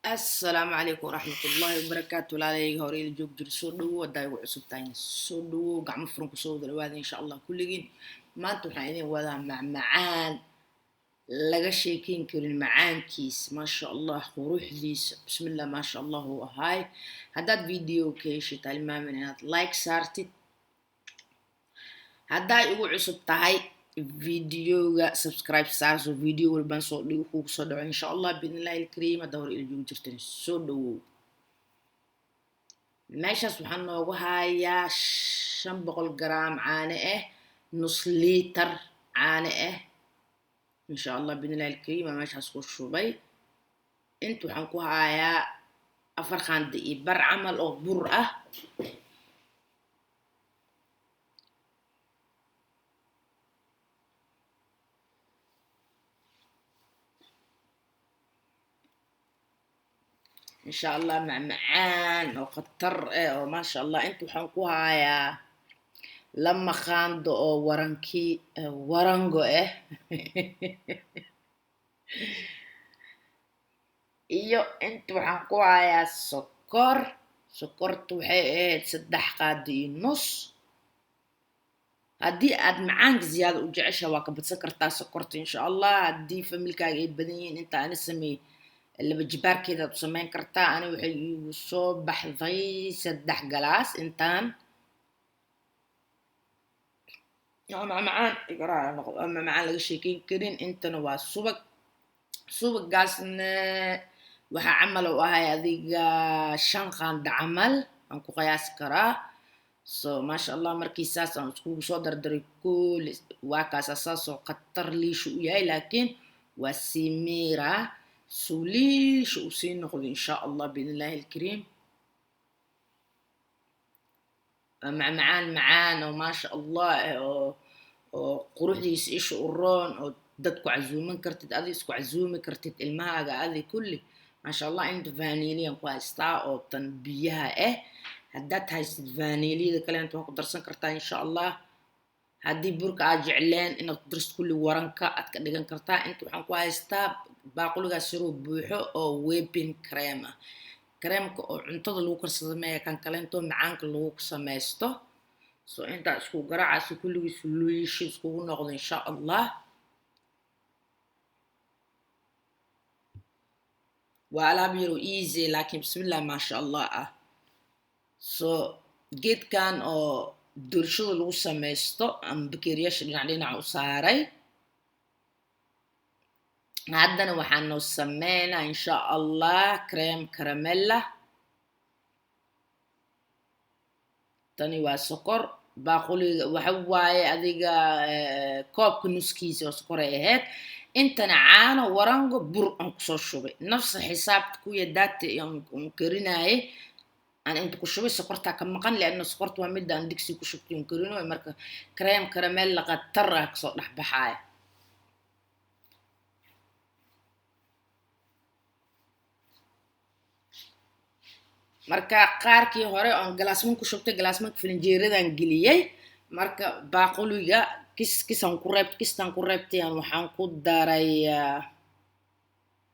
السلام عليكم ورحمة الله وبركاته. لا لي هوري الجوج جر سودو وداي وعصبتين سودو قام فرنك سود الوادي إن شاء الله كل جين ما أنتم حيني ولا مع معان لقى شيكين كل معان كيس ما شاء الله وروح ذيس بسم الله ما شاء الله هو هاي هذا فيديو كيش تعلم من هنا لايك سارتي هذا يقول عصبت هاي فيديو سبسكرايب سارس وفيديو والبنصو اللي هو صدق إن شاء الله بإذن الله الكريم أدور الجوج جرتين سودو meeshaas waxaan noogu hayaa 500 جرام caano ah nus liitar caano ah insha Allah bidnillah alkarim meeshaas ku shubay inta waxaan ku hayaa 4 qaando iyo bar camal oo bur ah إن شاء الله مع معان وقطر وما شاء الله أنتوا حنقوها يا لما خاندو ورنكي ورنجو iyo inta waxaan ku hayaa sokortu waxay ahayd 3 qaado iyo nus haddii aad macaanka ziyaada u jecesha waa ka badsan kartaa sokorta insha Allah haddii familkaaga ay badan yihiin inta aan sameey laba jibaarkeeda u sameyn kartaa ani waxay igu soo baxday 3 galaas intaan macaan iqraa noqdo ama macaan laga sheekeyn karin intana waa subagaasna waxa camal u ahay adiga 5 qaando camal aan ku qiyaas karaa so ma sha Allah markii saas aan isku soo dardaray kul waa kaas asaas oo qatar liishu u yahay laakiin waa simira سوليش وسين نقول إن شاء الله بإذن الله الكريم مع معان وما شاء الله قروح ديس إيش قرون ودتكو عزومن كرتت أذي اسكو عزومي كرتت الماء هذه كله ما شاء الله عند فانيليا كويستا أو تنبيها هدات هاي فانيليا ذا كلام توقع درسن كرتا إن شاء الله هدي برك أجعلين إنك درست كل ورنكا أتكلم كرتا أنتو حنكوا هايستا باقولها سيرو بوحو أو ويبين كريمة أو عنتظر لو كرسمية كان كلامتو معانك لو كسميستو سو أنت اسكو قرعة سو كل ويسلويش اسكو نقض إن شاء الله وعلى بيرو إيزي لكن بسم الله ما شاء الله سو جيت كان أو درشو لو سميستو أم بكيرياش علينا عصاري عندنا وحنا سمينا إن شاء الله كريم كراميلا تاني وسكر باقولي وحواي أديجا كوب كنوسكيس وسكر إيهات أنت نعانا ورانجو بر أنقص شوبي نفس حساب كويا دات يوم كرينا أنا أنت كشوبي سكرتها كم مكان لأنه سكرت ومدة عندك سي كشوبتي يوم كرينا ومركا كريم كراميلا قد ترى كصوت بحاي marka qaarkii hore aan galaasman ku shubtay galaasmanka filinjeeradan geliyay marka baaquliga kisaan ku reebtay waxaan ku daray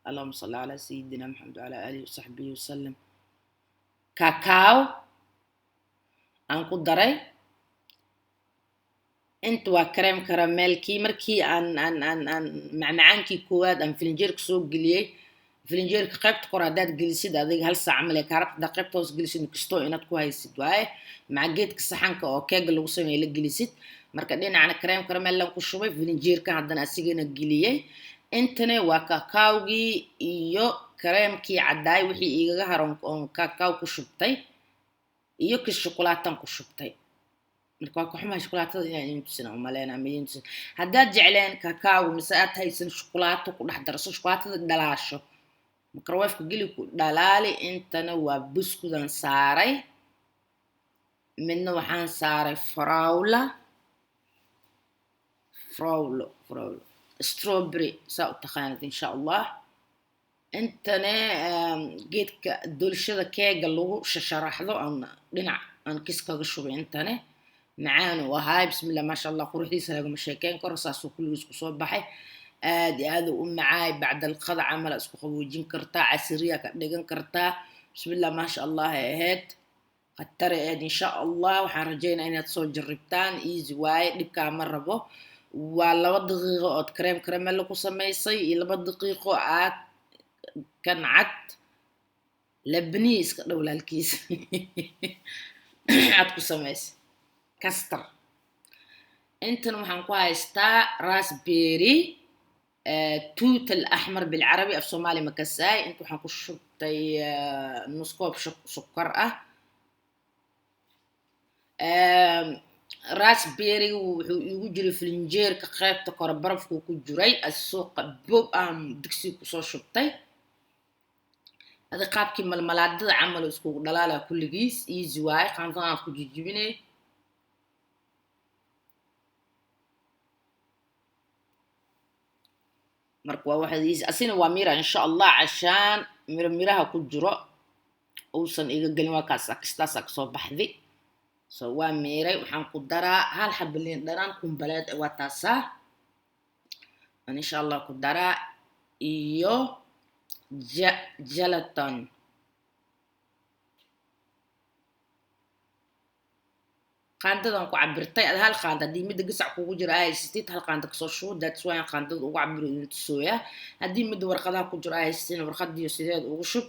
اللهم صل على سيدنا محمد وعلى آله وصحبه وسلم كاكاو aan ku daray inta waa كريم كراميلكي markii aan macmacaankii koowaad aan filinjeerka soo geliyay فلنجيرك قيبت قرادات جلسيد هذيك هالساعة عملية كهربت دا قيبت وس جلسيد كستو إنات كويسيد واي مع جيت كسحنك أو كيج اللي وصلنا إلى جلسيد مركدين على كريم كراميل لو كشوبي فلنجيرك عندنا أسيجنا الجلية إنتنا وكاكاوجي إيو كريم كي عداي وحي إيجا هرون كاكاو كشوبتي إيو كالشوكولاتة كشوبتي مركوا كحمة شوكولاتة يعني نتسنا ومالين عملين نتسنا هداد جعلين كاكاو مساءات هايسن شوكولاتة كل حد درسوا شوكولاتة دلاشو مكرويفك جيلي دلالي انتنا وبسكوتان ساري منه وحان ساري فراولة ستروبري ساو تخانت ان شاء الله انتنا جيت دول شذا كيغ اللو شرح ذو ان كيسكا قشوبي انتنا معانا وهاي بسم الله ما شاء الله قروح دي سلاقو مشاكين كورساسو كل ويسكو صوب بحي aad u macaay bacda alqada camal isku qaboojin kartaa casriya ka dhigan kartaa bismillah ma sha Allah ahayd khatar aad insha Allah waxaan rajeynaa inaad soo jarribtaan easy way dhibka ma rabo waa 2 daqiiqo oo kareem ku samaysay iyo 2 daqiiqo aad kan cad labni iska dhowlaalkiis aad ku samaysay kastar intan waxaan ku haystaa raspberry توت الأحمر بالعربي في صومالي مكساي انتو حنكو شطي نص كوب سكر راسبيري ويجري في الانجير كقيب تقرب برفكو كجري السوق بوب دكسي كسو شطي هذا قاب كيما الملاد عملوا اسكو دلالة كل جيس ايزي واي قانطان كو جيجيبيني marka waa waxdiis asina waa mira insha Allah cashaan miraha ku jiro uusan iga galin waa kaas kastaas ka soo baxday soo waa miray waxaan ku daraa hal xabaliin dhanaan kumbaleed waa taasa insha Allah ku daraa iyo gelatin qaandadan ku cabirtay hal qaanda hadii mid gasac kugu jira ay sideed hal qaanda ka soo shuu that's why qaandada ugu cabiro inta sooya hadii mid warqadaha ku jira ay siin warqadiyo sideed ugu shub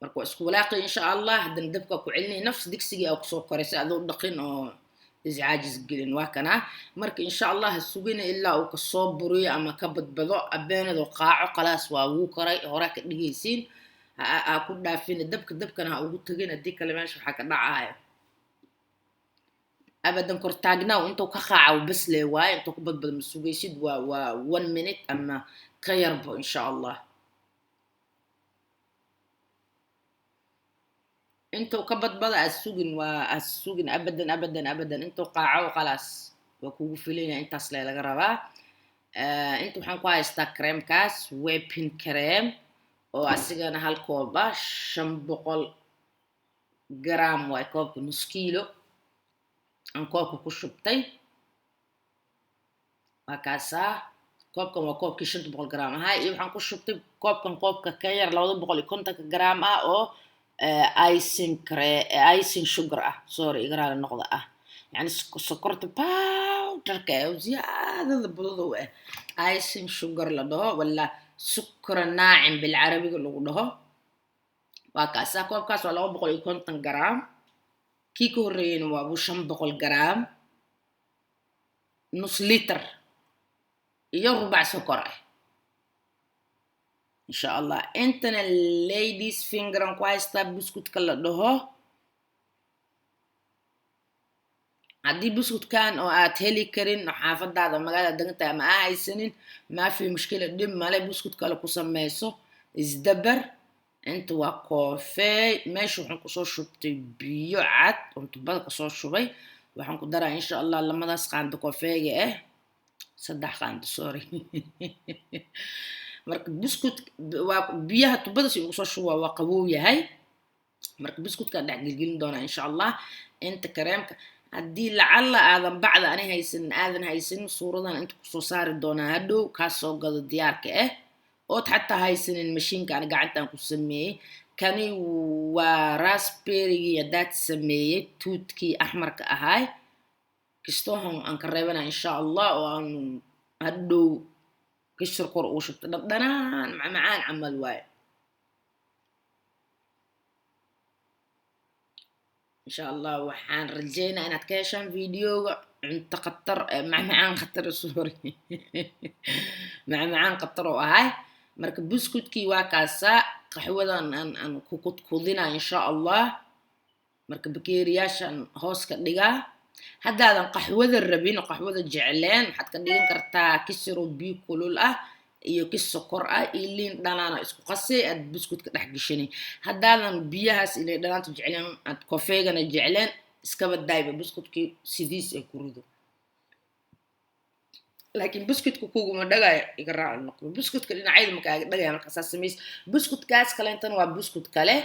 marka isku walaaqay insha Allah hadan dabka ku celinay nafs digsiga oo soo koreysay adoo dhaqin oo iscaajiz gelin waa kana marka insha Allah sugina ilaa uu ka soo buriyo ama ka badbado abeenado qaaco qalaas waa uu koray hore ka dhigaysiin aku dhaafin dabkana ha ugu tagin hadii kale meesha waxa ka dhacaya abadan kortaagnaa intuu ka qaaco bas lee waay intuu ku badbado masugaysid waa 1 minute ama ka yarbo insha Allah intuu ka badbado asugin abadan intuu qaaco qalaas waa kugu filanaya intaas laga rabaa intuu waxaan ku haystaa creamkaas whipping cream oo asigana hal koob 500 gram way koobka nus kiilo aan koobka ku shubtay waa kaasa koobkan waa koobkii 500 gram ahaa iyo waxaan ku shubtay koobka ka yar 250 gram oo icing sugar sorry igraal noqda يعني سكرت باودر كاو زيادة بلدو icing sugar لدهو ولا سكر ناعم بالعربي لدهو وكاسا كوب كاس ولا 250 جرام كيكو رين وابو 500 جرام نص لتر iyo rubac sokor insha Allah intana ladies finger and quite biscuit kala dhaho hadii biscuit kan oo aad heli karin xaafadaada magaalada deganta ma haysanin ma fi mushkila dhib male biscuit kala ku sameeyso isdabar inta waa coffee meesha waxaan ku soo shubtay biyo cad inta bad ka soo shubay waxaan ku daraa insha Allah lamadaas qaando coffee saddex qaando sorry marka biscuit waa biyaha tubada si ugu soo shuba waa qabow yahay marka biscuitka dhac gelgelin doona insha Allah inta kareemka hadii lacala aadan bacda aadan haysan suuradan inta ku soo saari doona hadhow ka soo gado diyaarka oo xataa haysanin mashiinka aan gacantan ku sameeyay kani waa raspberry dad sameeyay tuutkii ahmarka ahay kistohon aan ka reebana insha Allah oo aan hadhow كشر قرء وشفت دنان معان عمل واي إن شاء الله وحان رجينا أنا تكاشن فيديو عن تقطر معان خطر سوري معان قطر وهاي مركب بسكوت كي واكاسا قحوة أن كوكوت كوذينا إن شاء الله مركب بكيرياش أن هوس كدقا هذا قحوة الربين وقحوة الجعلان حتى كدين كرتا كسر بيو كلول iyo kis sokor ilin dhanana isku qasay ad biscuit ka dhax gashani hadaadan biyahaas ilay dhanaanta jeclaan ad kofeegana jeclaan iska badayba biscuitki sidiis ay ku rido laakiin biscuitku kugu ma dhagay iga raac noqdo biscuitka dhinacayda ma kaaga dhagay marka saas sameys biscuitkaas kale intan waa biscuit kale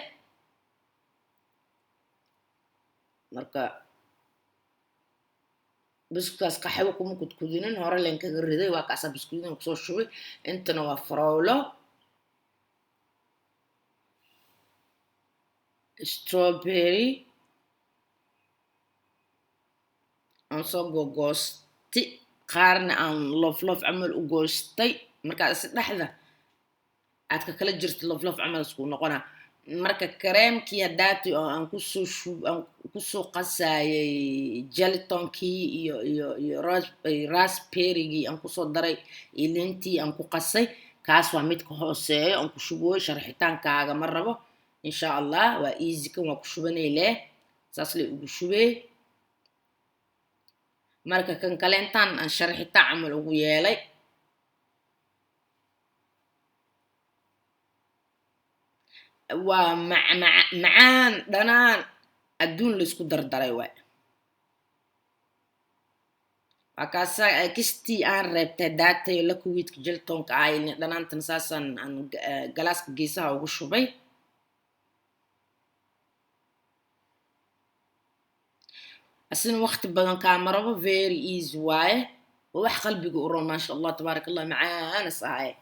marka بسكوتاس قحوة كم كنت كودينين هورا لين كجردي واقع بسكوتين كسر شوي انت نوا فراولة strawberry aan soo gogoostay qaarna aan loof camal u goostay markaas dhexda aad ka kala jirto loof camal isku noqona marka kareemkii hadaati oo aan ku soo qasayay gelatonkii iyo raspberry aan ku soo daray ilintii aan ku qasay kaas waa mid ka hooseeyo aan ku shubooy sharxitaankaaga ma rabo insha Allah waa easy kan waa ku shubanay leh saas leh ugu shubay marka kan kaleentan aan sharxitaan camal ugu yeelay waa macaan dhanaan adduun la isku dardaray waay akaasa kistii aan reebtay daatay la kuwiidka jeltonka ayni dhanaantan saasan aan galaaska geesaha ugu shubay أصلاً وقت بدن كاميرا very easy واي وواح قلبي قرون ما شاء الله تبارك الله معانا صحيح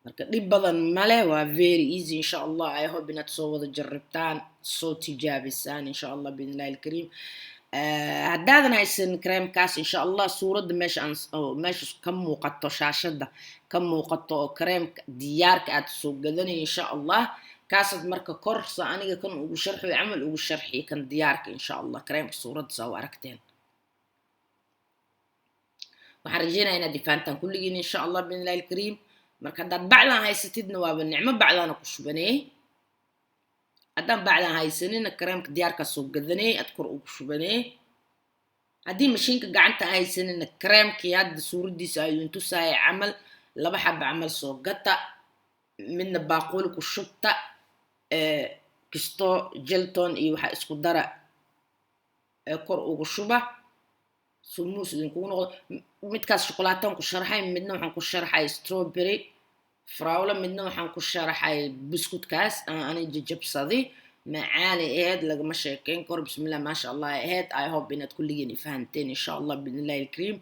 marka dhib badan male waa very easy insha Allah I hope inaad soo wada jarribtaan soo tijaabisaan insha Allah biidhnillaahi alkariim haddaadan haysan kareemkaas insha Allah suuradda meesha ka muuqato shaashadda ka muuqato oo kareemka diyaarka aad soo gadanay insha Allah kaasad marka korsa aniga kan ugu sharxay amal ugu sharxi kan diyaarka insha Allah kareemka suuradda soo aragteen waxaan rajeynayaa inaad difaantaan kulligiin insha Allah biidhnillaahi alkariim marka haddaad bacdan haysatidna waaba nicmo bacdaana ku shubanay haddaan bacdan haysanina kareemka diyaarka soo gadanay aad kor ugu shubanay haddii mashiinka gacanta haysanina kareemkii hadda suuradiisa ayuu intusaaya camal laba xaba camal soo gata midna baaquli ku shubta kisto jelton iyo waxa isku dara kor ugu shuba sumuus idinkugu noqdo midkaas shukulaataan ku sharaxay midna waxaan ku sharaxay strawberry frawla midna waxaan ku sharaxay buskutkaas aanay jajabsaday macaani aheed lagama sheekeyn karo bismillah maasha Allah aheed I hope inaad kulligiin fahanteen insha Allah biidhnillaahi alkariim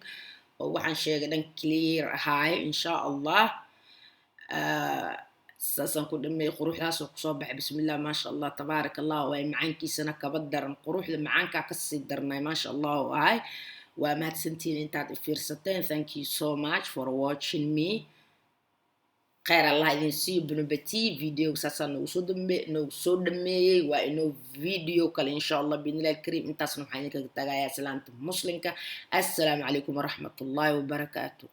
oo waxaan sheegay dhan clear ahaay insha Allah saasan ku dhamay quruxdaas oo kusoo baxay bismillah maasha Allah tabaarak Allah way macaankiisana kaba daran quruxda macaanka ka sii darnay maasha Allah ahay waa mahadsantiin intaad fiirsateen thank you so much for watching me khayr Allah idin siiyo bunubati video saasan nagu soo dhameeyay waa inoo video kale insha Allah biidhnillaahi alkariim intaasna waxaan idinkaga tagayaa salaanta muslimka assalaamu calaykum waraxmatullaahi wabarakaatuh